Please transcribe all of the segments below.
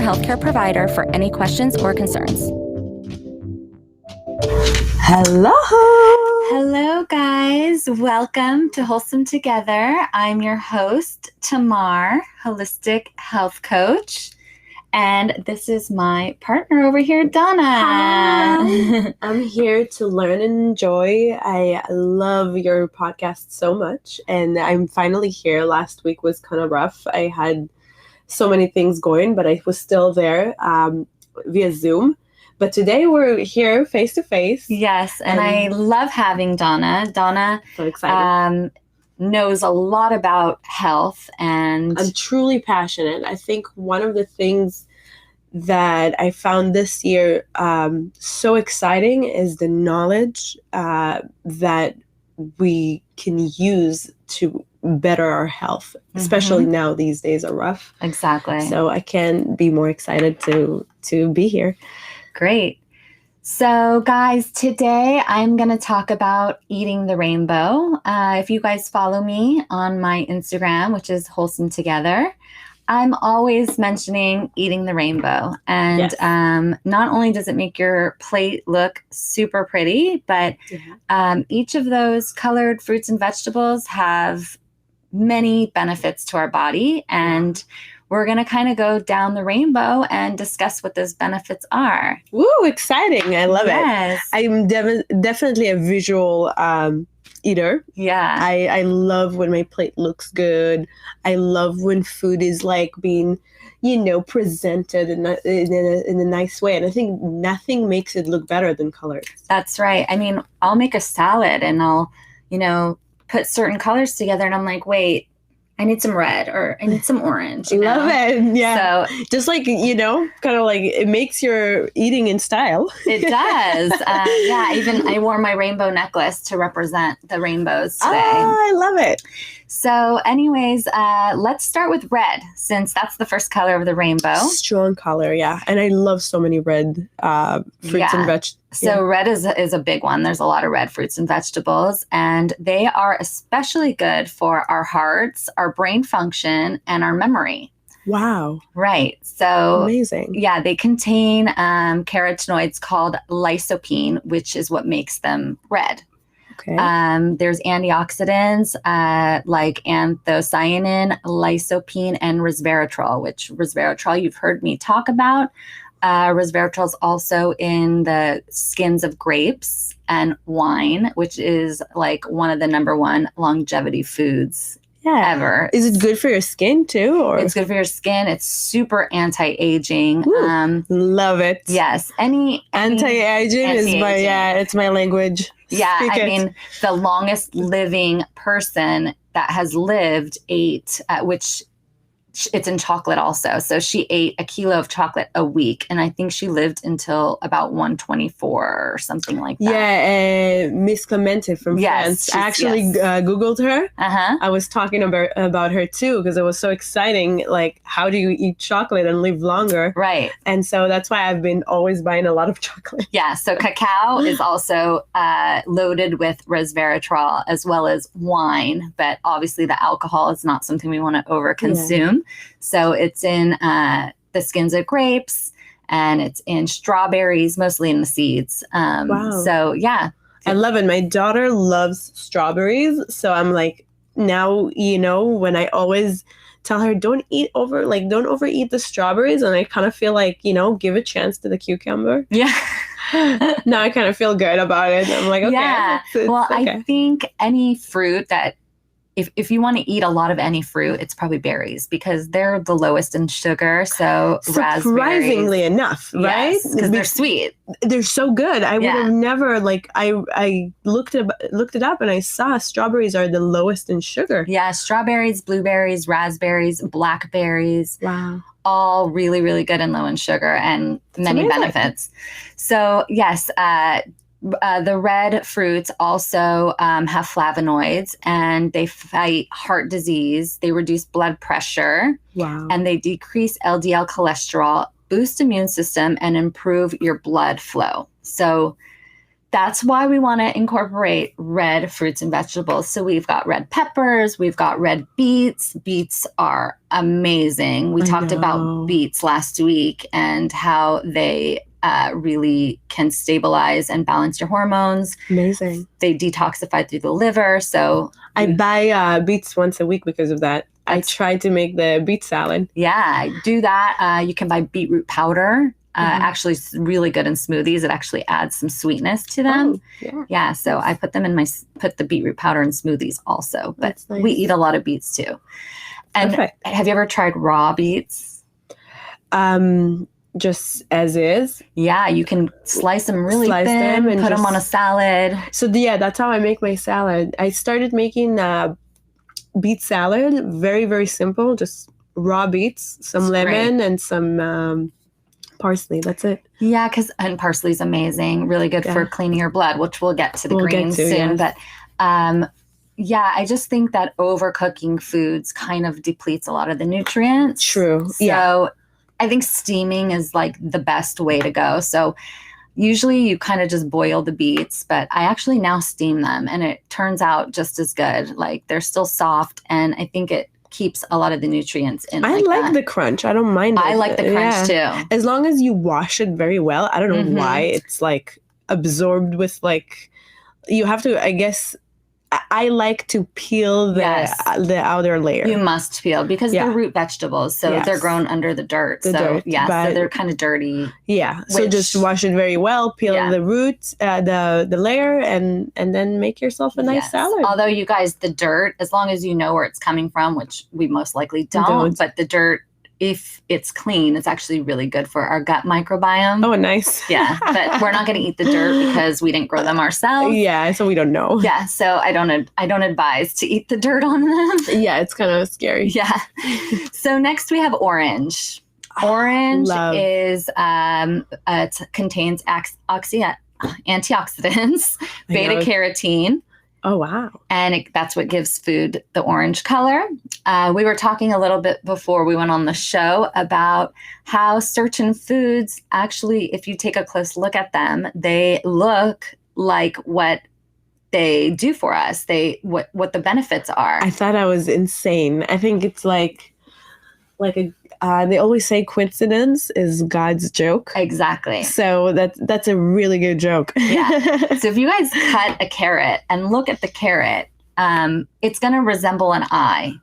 healthcare provider for any questions or concerns. Hello. Hello, guys. Welcome to Wholesome Together. I'm your host, Tamar, holistic health coach. And this is my partner over here, Donna. Hi. I'm here to learn and enjoy. I love your podcast so much. And I'm finally here. Last week was kind of rough. I had so many things going, but I was still there via Zoom. But today we're here face to face. Yes, and I love having Donna. Donna so excited. Knows a lot about health, and I'm truly passionate. I think one of the things that I found this year so exciting is the knowledge that we can use to better our health, especially now these days are rough. Exactly. So I can't be more excited to be here. Great. So guys, today I'm going to talk about eating the rainbow. If you guys follow me on my Instagram, which is Wholesome Together, I'm always mentioning eating the rainbow. And Yes. Not only does it make your plate look super pretty, but each of those colored fruits and vegetables have many benefits to our body. And we're going to kind of go down the rainbow and discuss what those benefits are. Woo, exciting. I love it. I'm definitely a visual eater. Yeah. I love when my plate looks good. I love when food is like being, presented in a nice way. And I think nothing makes it look better than colors. That's right. I mean, I'll make a salad and I'll, put certain colors together and I'm like, wait, I need some red or I need some orange. Love it. Yeah. So just like, kind of like it makes your eating in style. It does. Even I wore my rainbow necklace to represent the rainbows today. Oh, I love it. So anyways, let's start with red, since that's the first color of the rainbow. Strong color, yeah. And I love so many red fruits and vegetables. So red is a big one. There's a lot of red fruits and vegetables, and they are especially good for our hearts, our brain function, and our memory. Wow. Right. So amazing. Yeah, they contain carotenoids called lycopene, which is what makes them red. Okay. There's antioxidants like anthocyanin, lycopene, and resveratrol, which resveratrol you've heard me talk about. Resveratrol is also in the skins of grapes and wine, which is like one of the number one longevity foods ever. Is it good for your skin too? Or? It's good for your skin. It's super anti-aging. Love it. Yes. Anti-aging is it's my language. Yeah. I mean, the longest living person that has lived ate, which it's in chocolate also. So she ate a kilo of chocolate a week. And I think she lived until about 124 or something like that. Yeah, Miss Clemente from France. I actually Googled her. I was talking about her too, because it was so exciting. Like, how do you eat chocolate and live longer? Right. And so that's why I've been always buying a lot of chocolate. Yeah. So cacao is also loaded with resveratrol, as well as wine. But obviously the alcohol is not something we want to overconsume. So it's in the skins of grapes, and it's in strawberries, mostly in the seeds. Wow. So yeah. I love it. My daughter loves strawberries. So I'm like, now, when I always tell her, don't overeat the strawberries. And I kind of feel like, give a chance to the cucumber. Yeah. Now I kind of feel good about it. I'm like, okay. Yeah. It's okay. I think any fruit that, if you want to eat a lot of any fruit, it's probably berries, because they're the lowest in sugar. So surprisingly enough, right? Because they're sweet. They're so good. I would have never I looked it up and I saw strawberries are the lowest in sugar. Yeah, strawberries, blueberries, raspberries, blackberries. Wow. All really, really good and low in sugar, and many benefits. So yes, the red fruits also have flavonoids, and they fight heart disease. They reduce blood pressure. Wow. And they decrease LDL cholesterol, boost immune system, and improve your blood flow. So that's why we want to incorporate red fruits and vegetables. So we've got red peppers, we've got red beets. Beets are amazing. We talked about beets last week and how they really can stabilize and balance your hormones. Amazing. They detoxify through the liver. So I buy beets once a week because of that. I try to make the beet salad. Yeah, do that. You can buy beetroot powder. Actually, it's really good in smoothies. It actually adds some sweetness to them. Yeah. So I put them in put the beetroot powder in smoothies also. But we eat a lot of beets too. And Perfect. Have you ever tried raw beets? Just as is. Yeah, you can slice them really thin, and put them on a salad. So that's how I make my salad. I started making beet salad. Very, very simple. Just raw beets, some lemon, and some parsley. That's it. Yeah, and parsley's amazing. Really good for cleaning your blood, which we'll get to the greens soon. Yes. But I just think that overcooking foods kind of depletes a lot of the nutrients. True. So I think steaming is like the best way to go. So usually you kind of just boil the beets, but I actually now steam them and it turns out just as good. Like they're still soft and I think it keeps a lot of the nutrients in. I like the crunch. I don't mind it. I like the crunch too. As long as you wash it very well. I don't know why it's like absorbed with like, you have to, I guess, I like to peel the outer layer. You must peel because they're root vegetables, so they're grown under the dirt. So they're kind of dirty. Yeah, so just wash it very well, peel the roots, the layer, and then make yourself a nice salad. Although you guys, the dirt, as long as you know where it's coming from, which we most likely don't. But the dirt, if it's clean, it's actually really good for our gut microbiome. Oh, nice. Yeah, but we're not going to eat the dirt because we didn't grow them ourselves. Yeah, so we don't know. Yeah, so I don't advise to eat the dirt on them. Yeah, it's kind of scary. Yeah. So next we have orange. Orange is it contains antioxidants, beta carotene. Oh, wow. And that's what gives food the orange color. We were talking a little bit before we went on the show about how certain foods, actually, if you take a close look at them, they look like what they do for us. What the benefits are. I thought I was insane. I think it's like they always say coincidence is God's joke. Exactly. So that's a really good joke. Yeah. So if you guys cut a carrot and look at the carrot, it's going to resemble an eye.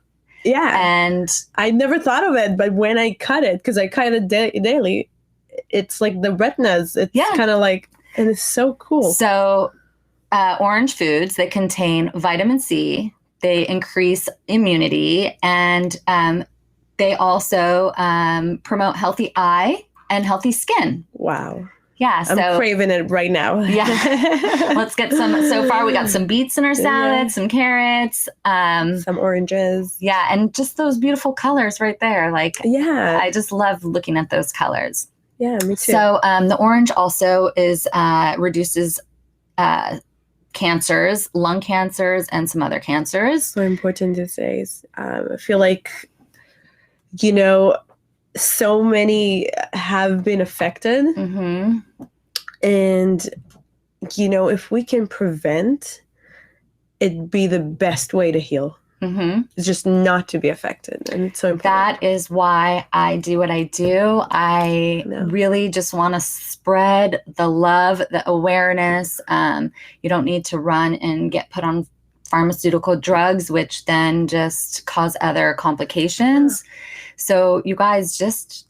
Yeah. And I never thought of it, but when I cut it, because I cut it daily, it's like the retinas. It's kind of like, and it's so cool. So orange foods, they contain vitamin C. They increase immunity and they also promote healthy eye and healthy skin. Wow. Yeah. So I'm craving it right now. Yeah. Let's get some. So far, we got some beets in our salad, some carrots, some oranges. Yeah. And just those beautiful colors right there. Like, yeah. I just love looking at those colors. Yeah, me too. So the orange also reduces cancers, lung cancers, and some other cancers. So important these days. I feel like, so many have been affected. Mm-hmm. And, if we can prevent, it'd be the best way to heal. Mm-hmm. It's just not to be affected. And it's so important. That is why I do what I do. I really just want to spread the love, the awareness. You don't need to run and get put on pharmaceutical drugs, which then just cause other complications. So you guys just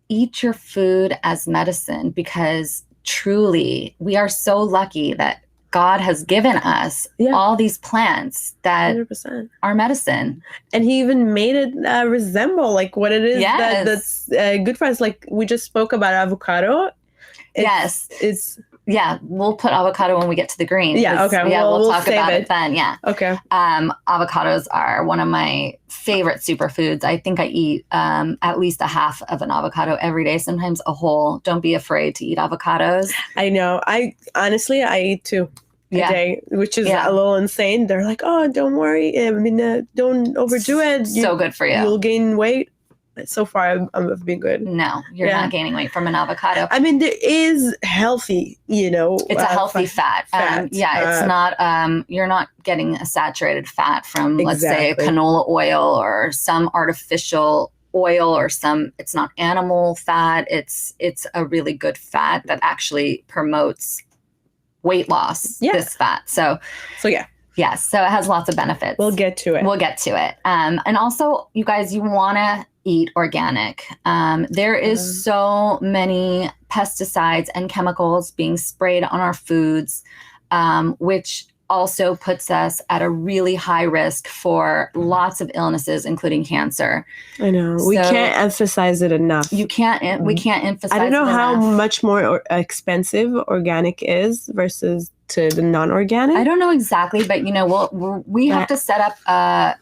eat your food as medicine, because truly we are so lucky that God has given us all these plants that 100%. Are medicine. And he even made it resemble like what it is that's good for us. Like we just spoke about avocado. We'll put avocado when we get to the greens. Yeah, okay. Yeah, we'll talk about it then. Yeah. Okay. Avocados are one of my favorite superfoods. I think I eat at least a half of an avocado every day, sometimes a whole. Don't be afraid to eat avocados. I know. I eat two a day, which is a little insane. They're like, oh, don't worry. Don't overdo it. So good for you. You'll gain weight. so far I've been good. No, you're not gaining weight from an avocado. I mean, there is healthy, it's a healthy fat. It's not, you're not getting a saturated fat from, let's say, a canola oil or some artificial oil or it's not animal fat. It's a really good fat that actually promotes weight loss, this fat. So yeah. Yes. So it has lots of benefits. We'll get to it. And also, you guys, you want to eat organic. There is so many pesticides and chemicals being sprayed on our foods, which also puts us at a really high risk for lots of illnesses, including cancer. I know. We can't emphasize it enough. We can't emphasize it enough. I don't know how much more expensive organic is versus to the non-organic. I don't know exactly, but we have to set up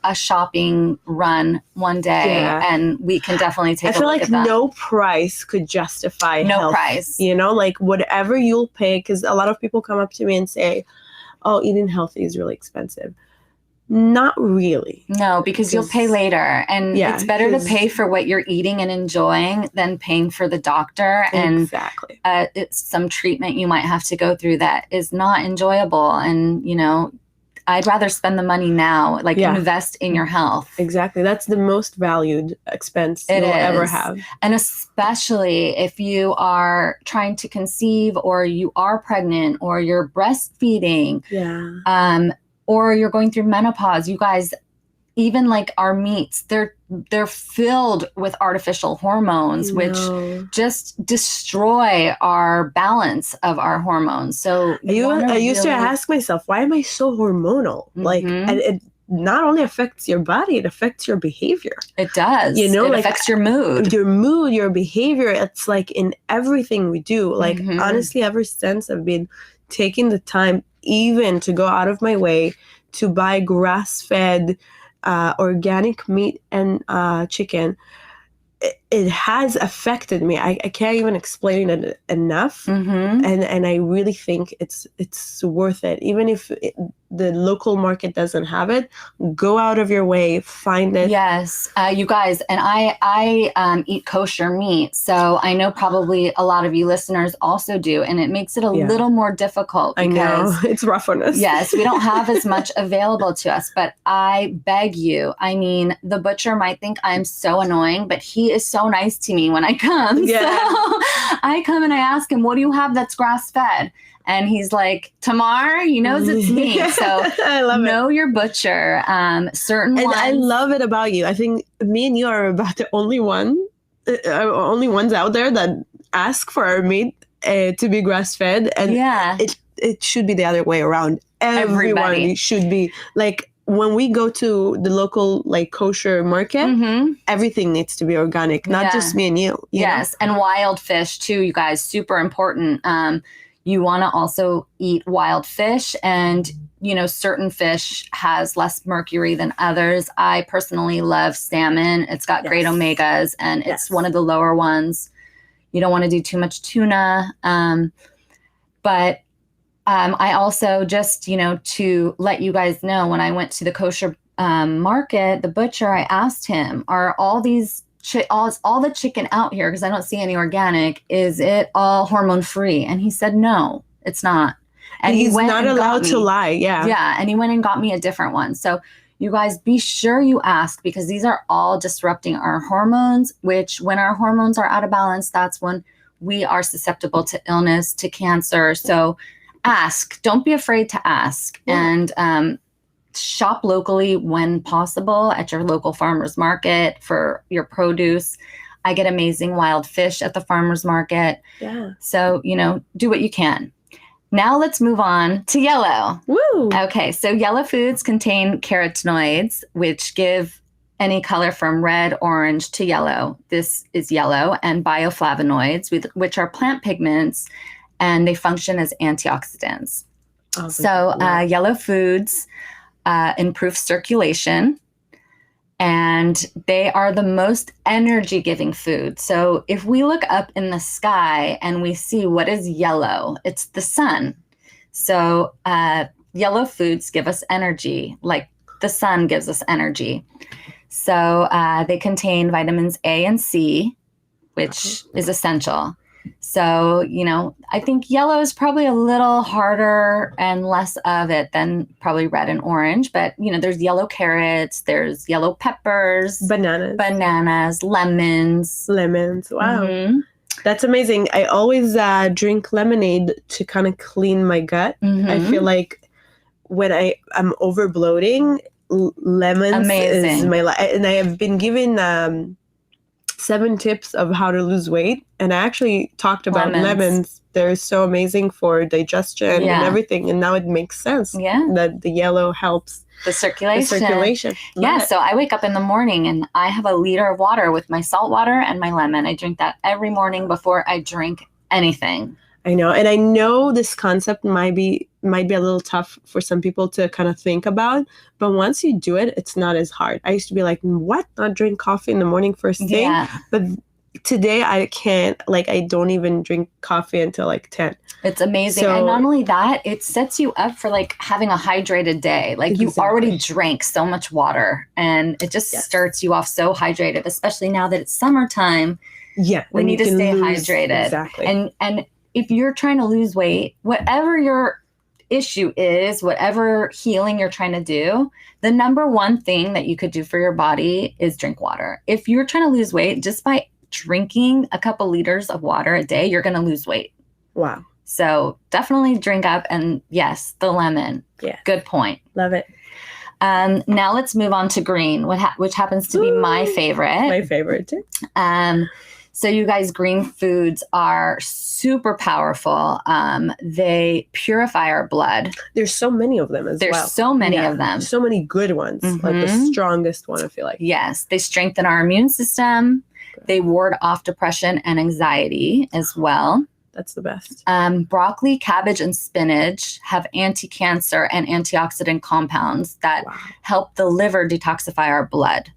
a shopping run one day, and we can definitely take a look at that. I feel like no price could justify health. Price. Like whatever you'll pay, because a lot of people come up to me and say, oh, eating healthy is really expensive. Not really. No, because you'll pay later. And it's better to pay for what you're eating and enjoying than paying for the doctor and it's some treatment you might have to go through that is not enjoyable. And, I'd rather spend the money now, invest in your health. Exactly. That's the most valued expense you'll ever have. And especially if you are trying to conceive or you are pregnant or you're breastfeeding. Or you're going through menopause. You guys, even our meats, they're filled with artificial hormones, which just destroy our balance of our hormones. So I used to ask myself, why am I so hormonal? And it not only affects your body, it affects your behavior. It does. It affects your mood. Your mood, your behavior. It's in everything we do. Honestly, ever since I've been taking the time even to go out of my way to buy grass-fed organic meat and chicken, it has affected me. I can't even explain it enough. And I really think it's worth it. Even if the local market doesn't have it, go out of your way, find it. Yes, you guys, and I eat kosher meat, so I know probably a lot of you listeners also do, and it makes it a little more difficult. I know, it's rough on us. Yes, we don't have as much available to us, but I beg you, I mean, the butcher might think I'm so annoying, but he is so nice to me when I come. So I come and I ask him, what do you have that's grass-fed? And he's like, Tamar, he knows it's me. So I love know your butcher. Certain ones. I love it about you. I think me and you are about the only ones out there that ask for our meat to be grass-fed. And it should be the other way around. Everybody should be when we go to the local kosher market, everything needs to be organic, not just me and you. Yes, and wild fish too, you guys, super important. You want to also eat wild fish, and certain fish has less mercury than others. I personally love salmon. It's got great omegas, and it's one of the lower ones. You don't want to do too much tuna, but I also just, to let you guys know, when I went to the kosher market, the butcher, I asked him, are all these, all the chicken out here, because I don't see any organic, is it all hormone free? And he said, no, it's not. And he's not allowed to lie. Yeah. And he went and got me a different one. So you guys, be sure you ask, because these are all disrupting our hormones, which when our hormones are out of balance, that's when we are susceptible to illness, to cancer. So ask. Don't be afraid to ask. And shop locally when possible at your local farmer's market for your produce. I get amazing wild fish at the farmer's market. Yeah. So, do what you can. Now let's move on to yellow. Woo! Okay, so yellow foods contain carotenoids, which give any color from red, orange to yellow. This is yellow, and bioflavonoids, which are plant pigments, and they function as antioxidants. So yellow foods improve circulation, and they are the most energy-giving food. So if we look up in the sky and we see what is yellow, it's the sun. So yellow foods give us energy, like the sun gives us energy. So they contain vitamins A and C, which is essential. So, I think yellow is probably a little harder and less of it than probably red and orange. But, there's yellow carrots, there's yellow peppers, bananas, lemons. Wow. Mm-hmm. That's amazing. I always drink lemonade to kind of clean my gut. Mm-hmm. I feel like when I'm over bloating, lemons is my life. And I have been given 7 tips of how to lose weight. And I actually talked about lemons. They're so amazing for digestion and everything. And now it makes sense that the yellow helps the circulation. Yeah, so I wake up in the morning and I have a liter of water with my salt water and my lemon. I drink that every morning before I drink anything. I know. And I know this concept might be a little tough for some people to kind of think about, but once you do it, it's not as hard. I used to be like, what? Not drink coffee in the morning first thing? Yeah. But today I can't, I don't even drink coffee until 10. It's amazing. And not only that, it sets you up for having a hydrated day. You already drank so much water and it just starts you off so hydrated, especially now that it's summertime. Yeah. We need to stay hydrated. Exactly. And if you're trying to lose weight, whatever your issue is, whatever healing you're trying to do, the number one thing that you could do for your body is drink water. If you're trying to lose weight, just by drinking a couple liters of water a day, you're going to lose weight. Wow. So definitely drink up. And yes, the lemon. Yeah. Good point. Love it. Now let's move on to green, which happens to be my favorite. My favorite too. So you guys, green foods are super powerful. They purify our blood. There's so many of them as well. There's so many of them. So many good ones. The strongest one, I feel like. Yes. They strengthen our immune system. They ward off depression and anxiety as well. That's the best. Broccoli, cabbage, and spinach have anti-cancer and antioxidant compounds that help the liver detoxify our blood.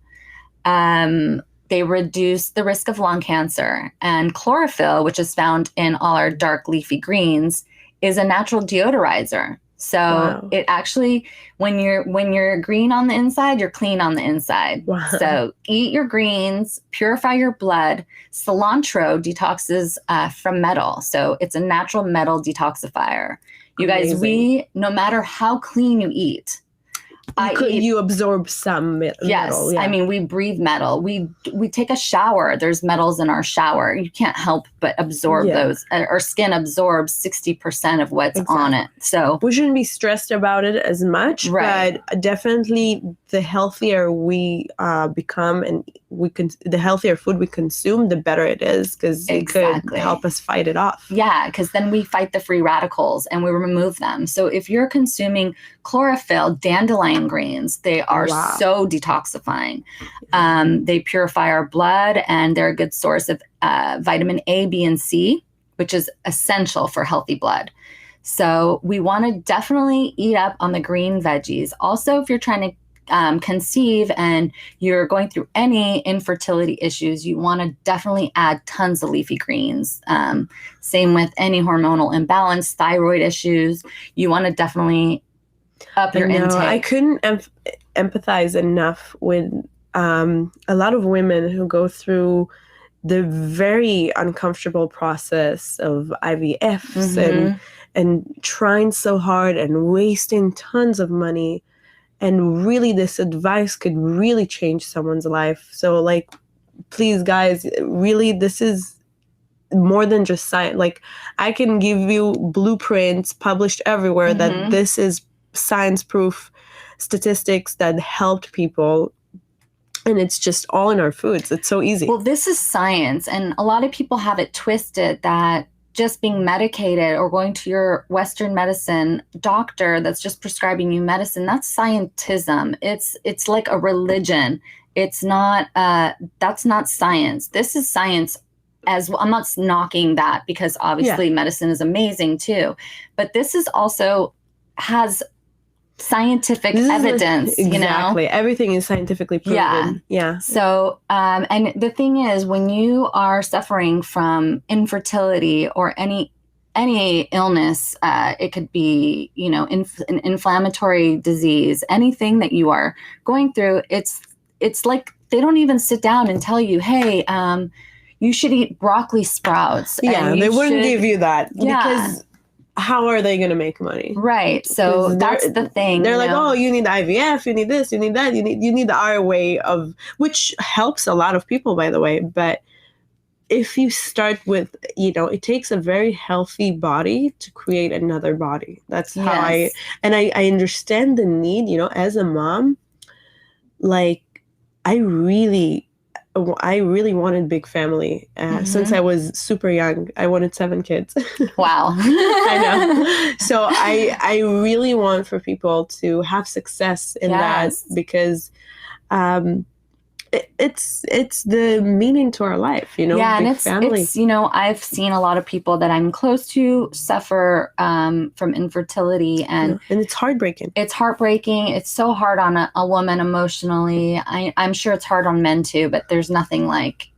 They reduce the risk of lung cancer. And chlorophyll, which is found in all our dark leafy greens, is a natural deodorizer. So it actually, when you're green on the inside, you're clean on the inside. Wow. So eat your greens, purify your blood. Cilantro detoxes from metal. So it's a natural metal detoxifier. You guys, no matter how clean you eat, you absorb some metal. Yes. Yeah. I mean, we breathe metal. We take a shower. There's metals in our shower. You can't help but absorb those. Our skin absorbs 60% of what's on it. So we shouldn't be stressed about it as much, but definitely the healthier we become and the healthier food we consume, the better it is, because it could help us fight it off. Yeah, because then we fight the free radicals and we remove them. So if you're consuming chlorophyll, dandelion greens, they are so detoxifying. They purify our blood and they're a good source of vitamin A, B, and C, which is essential for healthy blood. So we want to definitely eat up on the green veggies. Also, if you're trying to conceive and you're going through any infertility issues, you want to definitely add tons of leafy greens. Same with any hormonal imbalance, thyroid issues. You want to definitely up your intake. I couldn't empathize enough with a lot of women who go through the very uncomfortable process of IVFs and trying so hard and wasting tons of money. And really, this advice could really change someone's life. So, please, guys, really, this is more than just science. I can give you blueprints published everywhere that this is science-proof statistics that helped people. And it's just all in our foods. It's so easy. Well, this is science. And a lot of people have it twisted that just being medicated or going to your Western medicine doctor that's just prescribing you medicine, that's scientism. It's like a religion. It's not, that's not science. This is science as well. I'm not knocking that because obviously medicine is amazing too. But this is also has scientific evidence, exactly. Everything is scientifically proven. Yeah. So, and the thing is, when you are suffering from infertility or any illness, it could be, an inflammatory disease, anything that you are going through, it's like they don't even sit down and tell you, hey, you should eat broccoli sprouts. Yeah, they wouldn't give you that. Yeah. Because how are they going to make money? Right. So that's the thing. They're like, oh, you need IVF, you need this, you need that, you need our way of, which helps a lot of people, by the way. But if you start with, it takes a very healthy body to create another body. That's how I understand the need, as a mom, like I really wanted big family since I was super young. I wanted 7 kids. Wow. I know. So I really want for people to have success in that, because it's the meaning to our life, Yeah, big and family. it's I've seen a lot of people that I'm close to suffer from infertility, and it's heartbreaking. It's heartbreaking. It's so hard on a woman emotionally. I'm sure it's hard on men too, but there's nothing like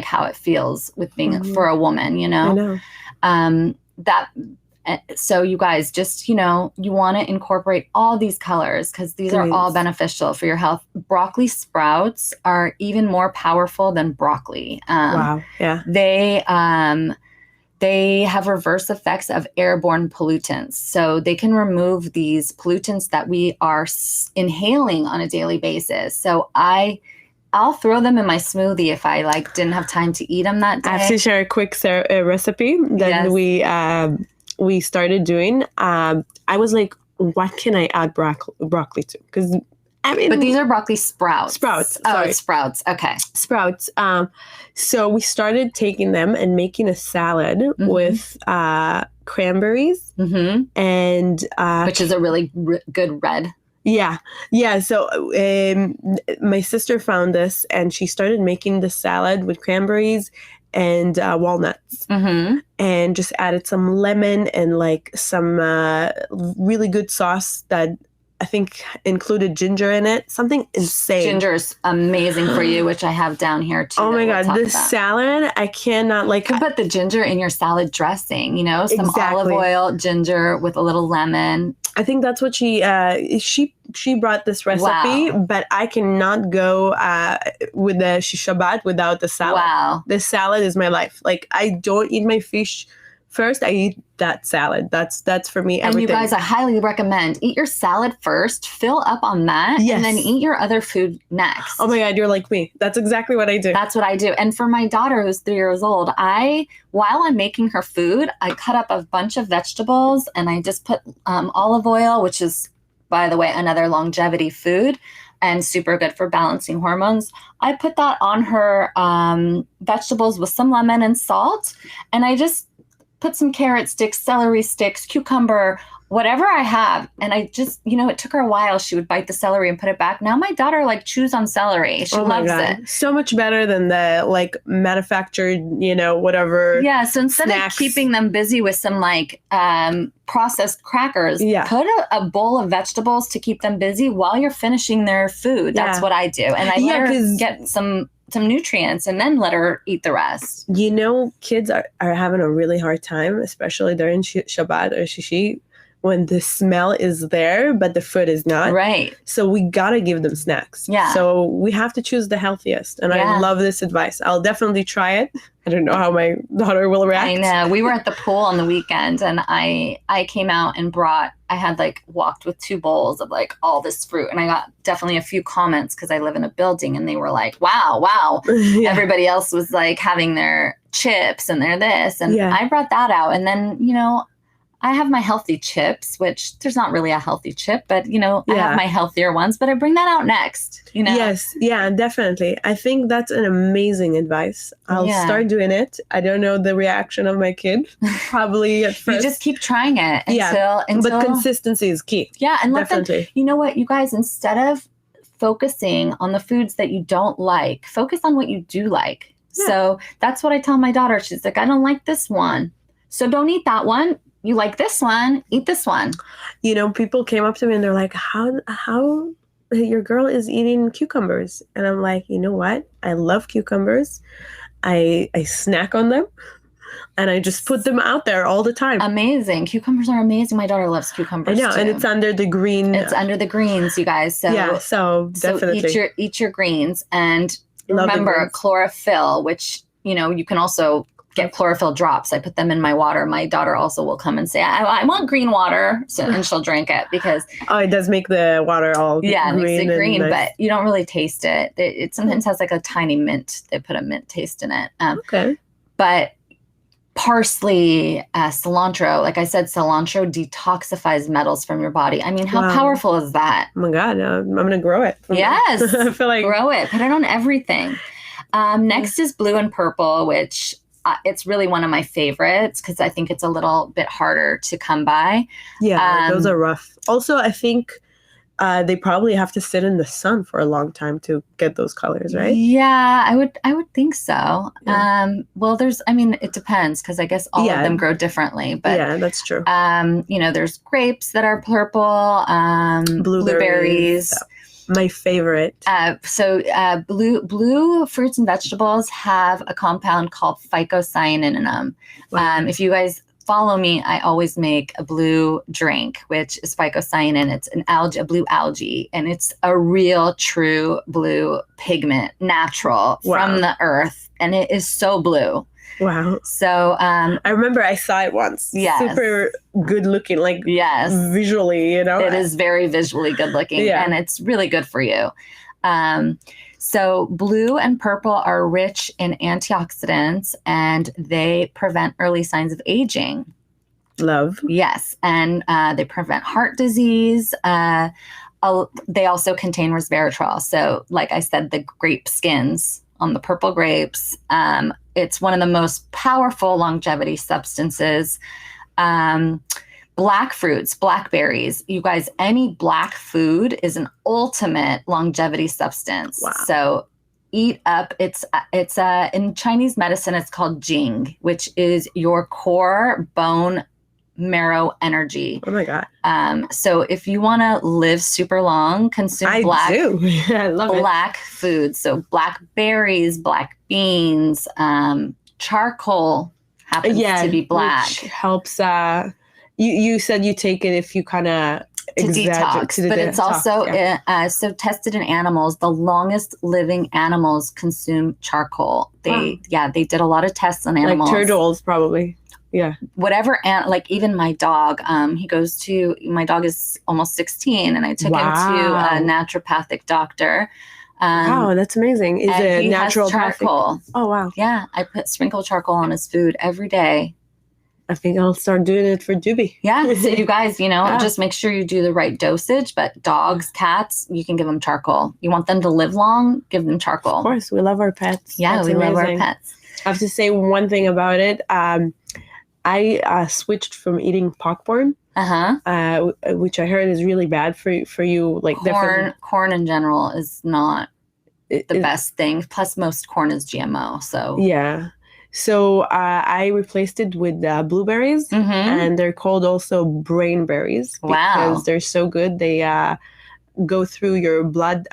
how it feels with being for a woman, I know. So you guys just, you want to incorporate all these colors because these are all beneficial for your health. Broccoli sprouts are even more powerful than broccoli. Wow. Yeah. They have reverse effects of airborne pollutants. So they can remove these pollutants that we are inhaling on a daily basis. So I'll throw them in my smoothie if I didn't have time to eat them that day. I have to share a quick recipe that we started doing. I was like, what can I add broccoli to? Because but these are broccoli sprouts. Sprouts. Oh, it's sprouts. Okay. Sprouts. So we started taking them and making a salad with cranberries and which is a really good red. Yeah. So my sister found this and she started making the salad with cranberries and walnuts, and just added some lemon and some really good sauce that I think included ginger in it. Something insane. Ginger is amazing for you, which I have down here too. Oh my God, this salad, I cannot You could put the ginger in your salad dressing, some olive oil, ginger with a little lemon. I think that's what she brought this recipe, but I cannot go with the shish kebab without the salad. Wow. The salad is my life. I don't eat my fish first. I eat that salad. That's for me everything. And you guys, I highly recommend eat your salad first, fill up on that, and then eat your other food next. Oh my God, you're like me. That's exactly what I do. That's what I do. And for my daughter who's 3 years old, while I'm making her food, I cut up a bunch of vegetables and I just put olive oil, which is, by the way, another longevity food and super good for balancing hormones. I put that on her vegetables with some lemon and salt, and I just put some carrot sticks, celery sticks, cucumber, whatever I have. And I just, it took her a while. She would bite the celery and put it back. Now my daughter chews on celery. She loves it. So much better than the manufactured, whatever. Yeah. So instead of keeping them busy with some processed crackers, put a bowl of vegetables to keep them busy while you're finishing their food. That's what I do. And I let her get some nutrients and then let her eat the rest. Kids are having a really hard time, especially during Shabbat or Shishi, when the smell is there, but the food is not. Right. So we got to give them snacks. Yeah. So we have to choose the healthiest. And I love this advice. I'll definitely try it. I don't know how my daughter will react. I know. We were at the pool on the weekend and I came out and I had walked with 2 bowls of all this fruit. And I got definitely a few comments because I live in a building and they were like, wow. Everybody else was having their chips and their this. And I brought that out. And then, I have my healthy chips, which there's not really a healthy chip, but, I have my healthier ones, but I bring that out next, Yes. Yeah, definitely. I think that's an amazing advice. I'll start doing it. I don't know the reaction of my kid, probably at first. You just keep trying it until but consistency is key. Yeah. And definitely. You know what, you guys, instead of focusing on the foods that you don't like, focus on what you do like. Yeah. So that's what I tell my daughter. She's like, I don't like this one. So don't eat that one. You like this one, eat this one. People came up to me and they're like, how your girl is eating cucumbers. And I'm like, you know what? I love cucumbers. I snack on them. And I just put them out there all the time. Amazing. Cucumbers are amazing. My daughter loves cucumbers. I know, too. and it's under the green. It's under the greens, you guys. So definitely. So eat your greens, and remember chlorophyll, which you can also get chlorophyll drops. I put them in my water. My daughter also will come and say, I want green water. And she'll drink it because... Oh, it does make the water all green. Yeah, it makes it green, nice. But you don't really taste it. It sometimes has like a tiny mint. They put a mint taste in it. Okay. But parsley, cilantro, like I said, cilantro detoxifies metals from your body. I mean, how powerful is that? Oh my God, I'm going to grow it. Yes. I feel like... Grow it. Put it on everything. Next is blue and purple, which... it's really one of my favorites because I think it's a little bit harder to come by. Yeah, those are rough. Also, I think they probably have to sit in the sun for a long time to get those colors, right? Yeah, I would think so. Yeah. Well, it depends because I guess all of them grow differently. But yeah, that's true. There's grapes that are purple, blueberries. My favorite. Blue fruits and vegetables have a compound called phycocyanin in them. Wow. If you guys follow me, I always make a blue drink, which is phycocyanin. It's a blue algae, and it's a real, true blue pigment, natural from the earth, and it is so blue. Wow. So I remember I saw it once. Yes. Super good looking, like visually, It is very visually good looking, and it's really good for you. So blue and purple are rich in antioxidants, and they prevent early signs of aging. Love. Yes, and they prevent heart disease. They also contain resveratrol. So like I said, the grape skins on the purple grapes, it's one of the most powerful longevity substances. Black fruits, blackberries, you guys, any black food is an ultimate longevity substance. Wow. So eat up. It's in Chinese medicine, it's called Jing, which is your core bone marrow energy. Oh my God. So if you want to live super long, consume I love black foods. So blackberries, black beans, charcoal happens to be black. Which helps. You said you take it if you kind of detox, but it's also so tested in animals. The longest living animals consume charcoal. They did a lot of tests on animals, like turtles, probably. Yeah. Whatever. And like even my dog, my dog is almost 16, and I took him to a naturopathic doctor. Wow, that's amazing. Is it natural charcoal? Oh, wow. Yeah. I sprinkle charcoal on his food every day. I think I'll start doing it for Doobie. Yeah. So you guys, just make sure you do the right dosage. But dogs, cats, you can give them charcoal. You want them to live long? Give them charcoal. Of course. We love our pets. Yeah, we love our pets. I have to say one thing about it. I switched from eating popcorn, which I heard is really bad for you. Like corn in general is not the best thing. Plus, most corn is GMO. So yeah. So I replaced it with blueberries, and they're called also brain berries because they're so good. They go through your blood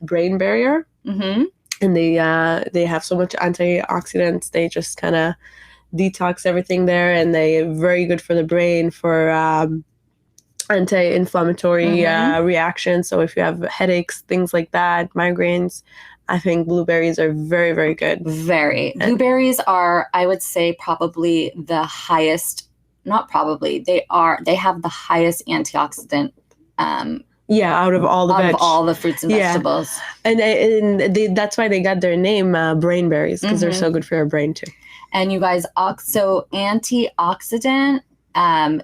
brain barrier, and they have so much antioxidants. They just kind of detox everything there, and they're very good for the brain for anti-inflammatory reactions. So if you have headaches, things like that, migraines, I think blueberries are very, very good. Blueberries are, I would say, probably the highest, not probably, they have the highest antioxidant. Out of all the fruits and vegetables. And that's why they got their name, brain berries, because they're so good for your brain too. And you guys, so antioxidant.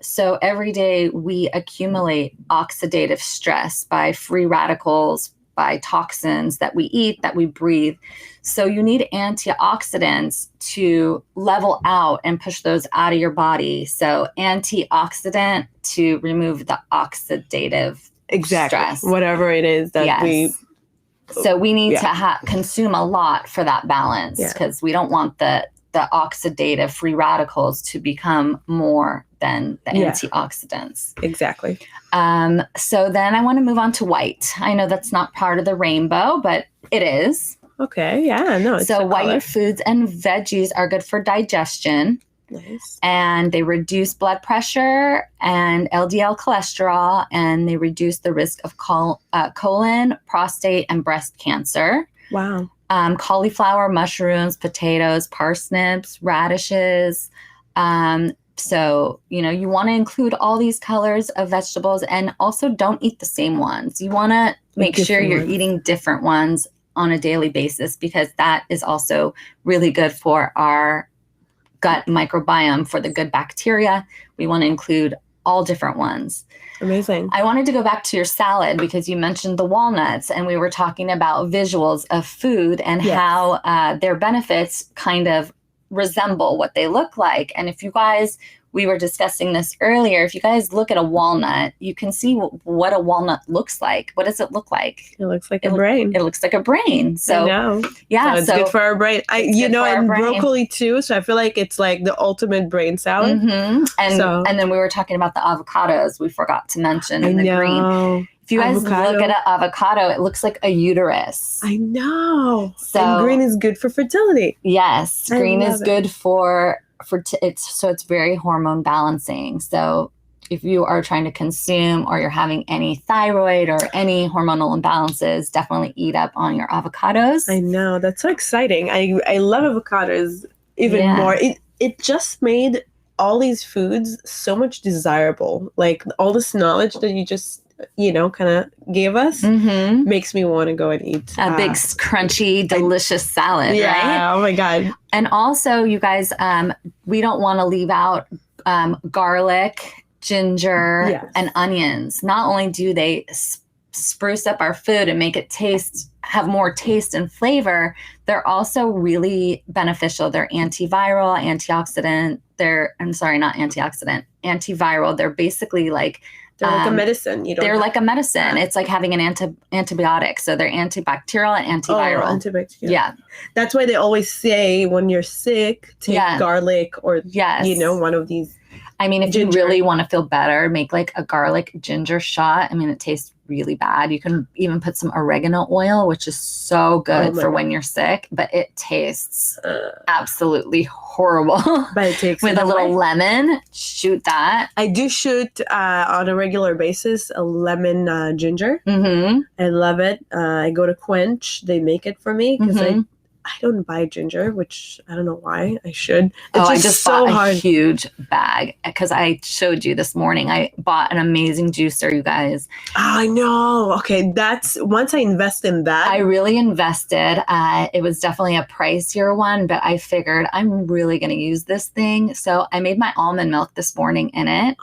So every day we accumulate oxidative stress by free radicals, by toxins that we eat, that we breathe. So you need antioxidants to level out and push those out of your body. So antioxidant to remove the oxidative stress. Whatever it is that we... So we need to consume a lot for that balance, because we don't want the oxidative free radicals to become more than the antioxidants. Exactly. So then I want to move on to white. I know that's not part of the rainbow, but it is. Okay. Yeah. No. So white foods and veggies are good for digestion. Nice. And they reduce blood pressure and LDL cholesterol, and they reduce the risk of colon, prostate, and breast cancer. Wow. Cauliflower, mushrooms, potatoes, parsnips, radishes. So, you want to include all these colors of vegetables, and also don't eat the same ones. You want to make sure you're eating different ones on a daily basis, because that is also really good for our gut microbiome, for the good bacteria. We want to include all different ones. Amazing. I wanted to go back to your salad because you mentioned the walnuts, and we were talking about visuals of food and how their benefits kind of resemble what they look like. And if you guys, we were discussing this earlier, if you guys look at a walnut, you can see what a walnut looks like. What does it look like? It looks like a brain. It looks like a brain. So, I know. Yeah. So it's good for our brain. And broccoli too. So I feel like it's like the ultimate brain salad. Mm-hmm. And then we were talking about the avocados we forgot to mention in the green. If you guys look at an avocado, it looks like a uterus. I know. So, and green is good for fertility. Yes, green is good for it's very hormone balancing. So if you are trying to consume, or you're having any thyroid or any hormonal imbalances, definitely eat up on your avocados. I know, that's so exciting. I love avocados even more. It just made all these foods so much desirable. Like all this knowledge that you just kind of gave us makes me want to go and eat a big, crunchy, delicious salad, right? Oh my God. And also, you guys, we don't want to leave out garlic, ginger, and onions. Not only do they spruce up our food and make it have more taste and flavor, they're also really beneficial. They're antiviral, antioxidant. Antiviral. They're basically like, they're like a medicine. They're like a medicine. It's like having an antibiotic. So they're antibacterial and antiviral. Oh, antibacterial. Yeah. That's why they always say when you're sick, take garlic or, one of these. I mean, if you really want to feel better, make like a garlic ginger shot. I mean, it tastes really bad. You can even put some oregano oil, which is so good for when you're sick, but it tastes absolutely horrible. But it takes with a little lemon. Shoot that. I do shoot on a regular basis a lemon ginger. Mm-hmm. I love it. I go to Quench. They make it for me because I don't buy ginger, which I don't know why. I should. It's I just bought a huge bag because I showed you this morning. I bought an amazing juicer, you guys. I know. Okay, that's once I invest in that. I really invested. It was definitely a pricier one, but I figured I'm really going to use this thing. So I made my almond milk this morning in it.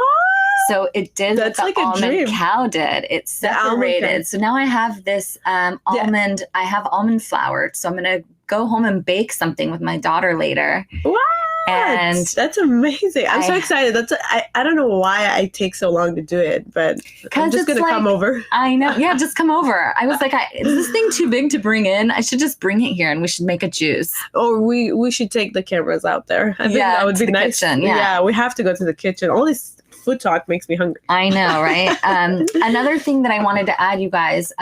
So it did That's what the like almond cow did. It separated. So now I have this almond. I have almond flour. So I'm going to go home and bake something with my daughter later. What? And that's amazing. I'm so excited. I don't know why I take so long to do it, but I'm just going to come over. I know. Yeah, just come over. I was like, is this thing too big to bring in? I should just bring it here and we should make a juice. Or we should take the cameras out there. I think that would be nice. Kitchen, yeah, we have to go to the kitchen. All this food talk makes me hungry. I know, right? Another thing that I wanted to add, you guys,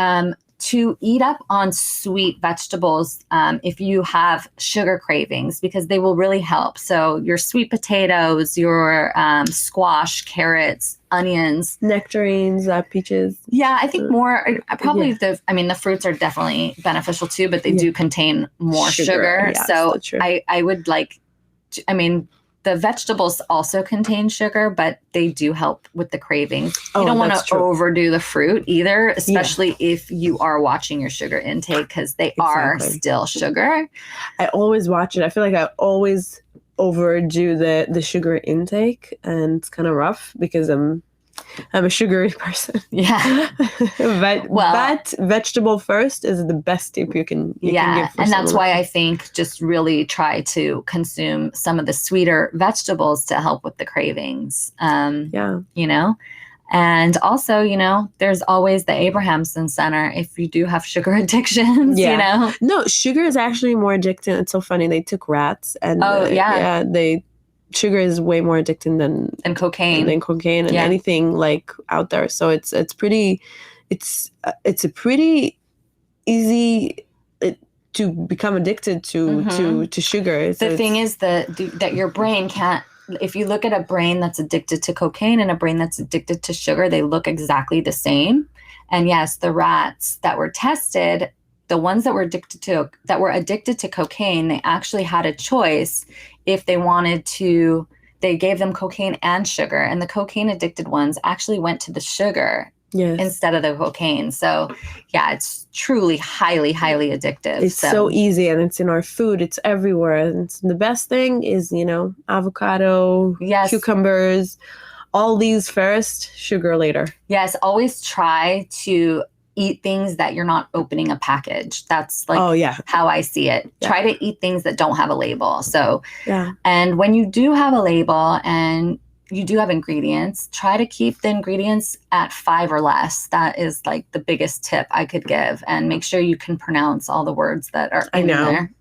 to eat up on sweet vegetables if you have sugar cravings, because they will really help. So your sweet potatoes, your squash, carrots, onions, nectarines, peaches. Yeah, I think more probably the fruits are definitely beneficial too, but they do contain more sugar. Yeah, so I would the vegetables also contain sugar, but they do help with the cravings. You don't want to overdo the fruit either, especially if you are watching your sugar intake, because they are still sugar. I always watch it. I feel like I always overdo the sugar intake, and it's kind of rough because I'm a sugary person. Yeah. But vegetable first is the best tip you can give for and that's why I think just really try to consume some of the sweeter vegetables to help with the cravings. And also, there's always the Abrahamson Center if you do have sugar addictions, No, sugar is actually more addicting. It's so funny. They took rats and sugar is way more addicting than cocaine and anything like out there. So it's a pretty easy to become addicted to sugar. The thing is that your brain can't if you look at a brain that's addicted to cocaine and a brain that's addicted to sugar, they look exactly the same. And yes, the rats that were tested, the ones that were addicted to cocaine, they actually had a choice if they wanted to. They gave them cocaine and sugar, and the cocaine addicted ones actually went to the sugar instead of the cocaine. So yeah, it's truly highly, highly addictive. It's so easy, and it's in our food. It's everywhere. And the best thing is, avocado, cucumbers, all these first, sugar later. Yes, always try to eat things that you're not opening a package. That's how I see it. Yeah. Try to eat things that don't have a label. So, and when you do have a label and you do have ingredients, try to keep the ingredients at 5 or less. That is like the biggest tip I could give. And make sure you can pronounce all the words that are in there.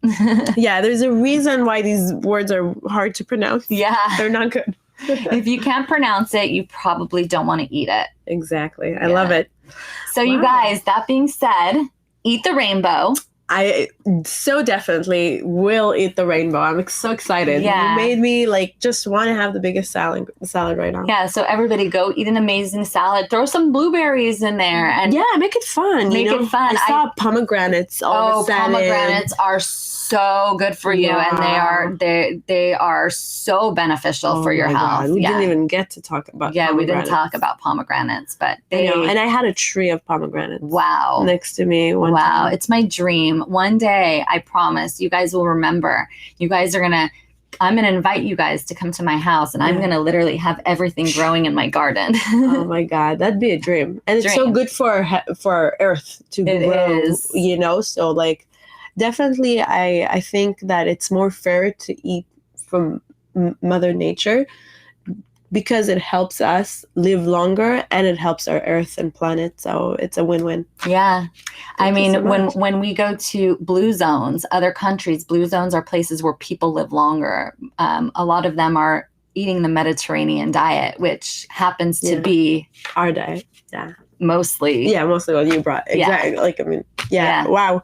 Yeah, there's a reason why these words are hard to pronounce. Yeah. They're not good. If you can't pronounce it, you probably don't want to eat it. Exactly. I love it. So you guys, that being said, eat the rainbow. I so definitely will eat the rainbow. I'm so excited. Yeah. You made me just want to have the biggest salad right now. Yeah. So everybody go eat an amazing salad. Throw some blueberries in there. And make it fun. Make it fun. I saw pomegranates all of a sudden. Pomegranates are so good for you. Wow. And they are so beneficial for your health. God. We didn't even get to talk about pomegranates. We didn't talk about pomegranates, but and I had a tree of pomegranates. Wow. Next to me one time. It's my dream. One day, I promise, you guys will remember. I'm going to invite you guys to come to my house, and I'm going to literally have everything growing in my garden. Oh my God, that'd be a dream. And it's so good for our earth to grow. It is. So definitely I think that it's more fair to eat from Mother Nature, because it helps us live longer and it helps our earth and planet. So it's a win-win. Yeah. When we go to blue zones, other countries, blue zones are places where people live longer. A lot of them are eating the Mediterranean diet, which happens to be our diet. Yeah. Mostly. Yeah, mostly what you brought. Exactly. Yeah. Wow.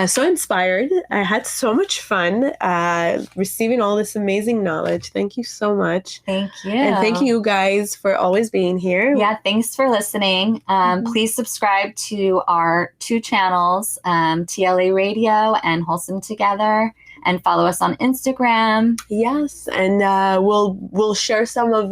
So inspired. I had so much fun receiving all this amazing knowledge. Thank you so much. Thank you. And thank you guys for always being here. Yeah, thanks for listening. Please subscribe to our 2 channels, TLA Radio and Wholesome Together, and follow us on Instagram. Yes, and we'll share some of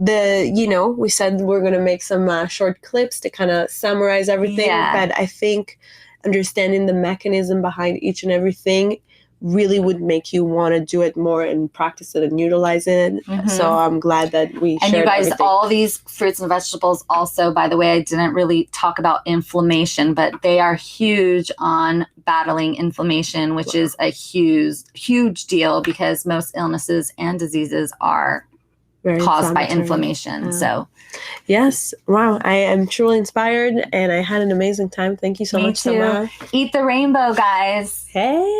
we said we're going to make some short clips to kind of summarize everything. Yeah. But I think understanding the mechanism behind each and everything really would make you want to do it more and practice it and utilize it. Mm-hmm. So I'm glad that we shared you guys, everything. All these fruits and vegetables also, by the way, I didn't really talk about inflammation, but they are huge on battling inflammation, which is a huge deal, because most illnesses and diseases are caused by inflammation. So yes. Wow. I am truly inspired, and I had an amazing time. Thank you so much, Tamar. Eat the rainbow, guys. Hey.